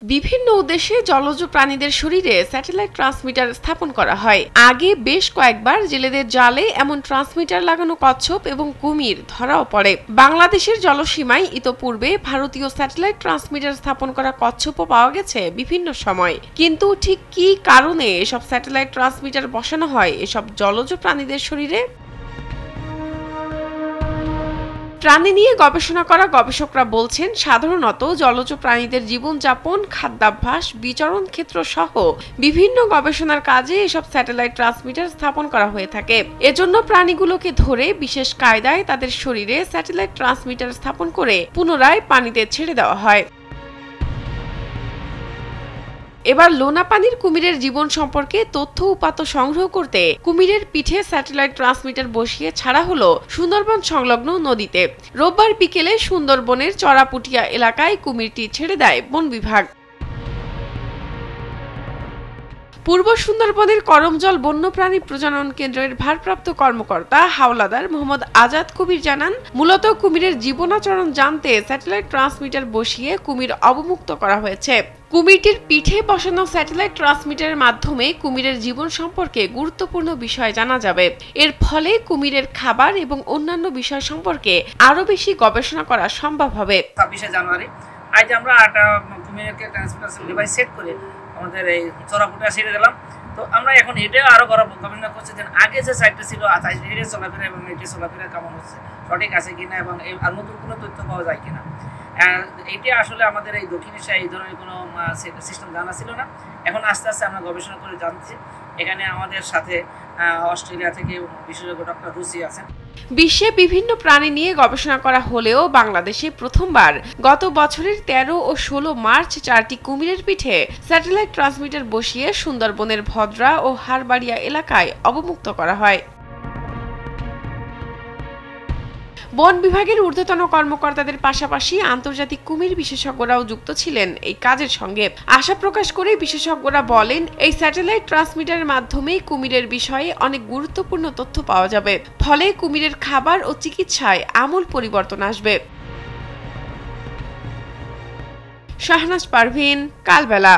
বিভিন্ন উদ্দেশ্যে জলজ প্রাণীদের শরীরে স্যাটেলাইট ট্রান্সমিটার স্থাপন করা হয়। আগে বেশ কয়েকবার জেলেদের জালে এমন ট্রান্সমিটার লাগানো কচ্ছপ এবং কুমির ধরাও পড়ে। বাংলাদেশের জলসীমায় ইতোপূর্বে ভারতীয় স্যাটেলাইট ট্রান্সমিটার স্থাপন করা কচ্ছপও পাওয়া গেছে বিভিন্ন সময়। কিন্তু ঠিক কী কারণে এসব স্যাটেলাইট ট্রান্সমিটার বসানো হয় এসব জলজ প্রাণীদের শরীরে? প্রাণী নিয়ে গবেষণা করা গবেষকরা বলছেন, সাধারণত জলজ প্রাণীদের জীবনযাপন, খাদ্যাভ্যাস, বিচরণ ক্ষেত্র সহ বিভিন্ন গবেষণার কাজে এসব স্যাটেলাইট ট্রান্সমিটার স্থাপন করা হয়ে থাকে। এজন্য প্রাণীগুলোকে ধরে বিশেষ কায়দায় তাদের শরীরে স্যাটেলাইট ট্রান্সমিটার স্থাপন করে পুনরায় পানিতে ছেড়ে দেওয়া হয়। এবার লোনা পানির কুমিরের জীবন সম্পর্কে তথ্য উপাত্ত সংগ্রহ করতে কুমিরের পিঠে স্যাটেলাইট ট্রান্সমিটার বসিয়ে ছাড়া হলো সুন্দরবন সংলগ্ন নদীতে। রোববার বিকেলে সুন্দরবনের চড়াপুটিয়া এলাকায় কুমিরটি ছেড়ে দেয় বন বিভাগ। পূর্ব সুন্দরবনের করমজল বন্যপ্রাণী প্রজনন কেন্দ্রের ভারপ্রাপ্ত কর্মকর্তা হাওলাদার মোহাম্মদ আজাদ কবির জানান, মূলত কুমিরের জীবনাচরণ জানতে স্যাটেলাইট ট্রান্সমিটার বসিয়ে কুমির অবমুক্ত করা হয়েছে। কুমিরটির পিঠে বসানো স্যাটেলাইট ট্রান্সমিটারের মাধ্যমে কুমিরের জীবন সম্পর্কে গুরুত্বপূর্ণ বিষয় জানা যাবে। এর ফলে কুমিরের খাবার এবং অন্যান্য বিষয় সম্পর্কে আরো বেশি গবেষণা করা সম্ভব হবে। 26 জানুয়ারি আজ আমরা একটা কুমিরকে ট্রান্সমিটার ডিভাইস সেট করে আমাদের এই চড়াপুটা ছেড়ে দিলাম। তো আমরা এখন এটাও আরো গবেষণা করছি যে আগে যে সাইটটা ছিল এটা চলাফেরা এবং এটি চলাফেরা কেমন হচ্ছে, সঠিক আছে কিনা এবং আর নতুন কোনো তথ্য পাওয়া যায় কিনা। এইটা আসলে আমাদের এই দক্ষিণ এশিয়ায় এই ধরনের কোনো সিস্টেম জানা ছিল না। এখন আস্তে আস্তে আমরা গবেষণা করে জানছি। এখানে আমাদের সাথে অস্ট্রেলিয়া থেকে বিশেষজ্ঞ ডক্টর রুচি আছেন। বিশ্বে বিভিন্ন প্রাণী নিয়ে গবেষণা করা হলেও বাংলাদেশে প্রথমবার গত বছরের 13 ও 16 মার্চ 4টি কুমিরের পিঠে স্যাটেলাইট ট্রান্সমিটার বসিয়ে সুন্দরবনের ভদ্রা ও হারবাড়িয়া এলাকায় অবমুক্ত করা হয়। বন বিভাগের ঊর্ধ্বতন কর্মকর্তাদের পাশাপাশি আন্তর্জাতিক কুমির বিশেষজ্ঞরাও যুক্ত ছিলেন এই কাজের সঙ্গে। আশা প্রকাশ করে বিশেষজ্ঞরা বলেন, এই স্যাটেলাইট ট্রান্সমিটারের মাধ্যমে কুমিরের বিষয়ে অনেক গুরুত্বপূর্ণ তথ্য পাওয়া যাবে। ফলে কুমিরের খাবার ও চিকিৎসায় আমূল পরিবর্তন আসবে। শাহনাজ পারভীন, কালবেলা।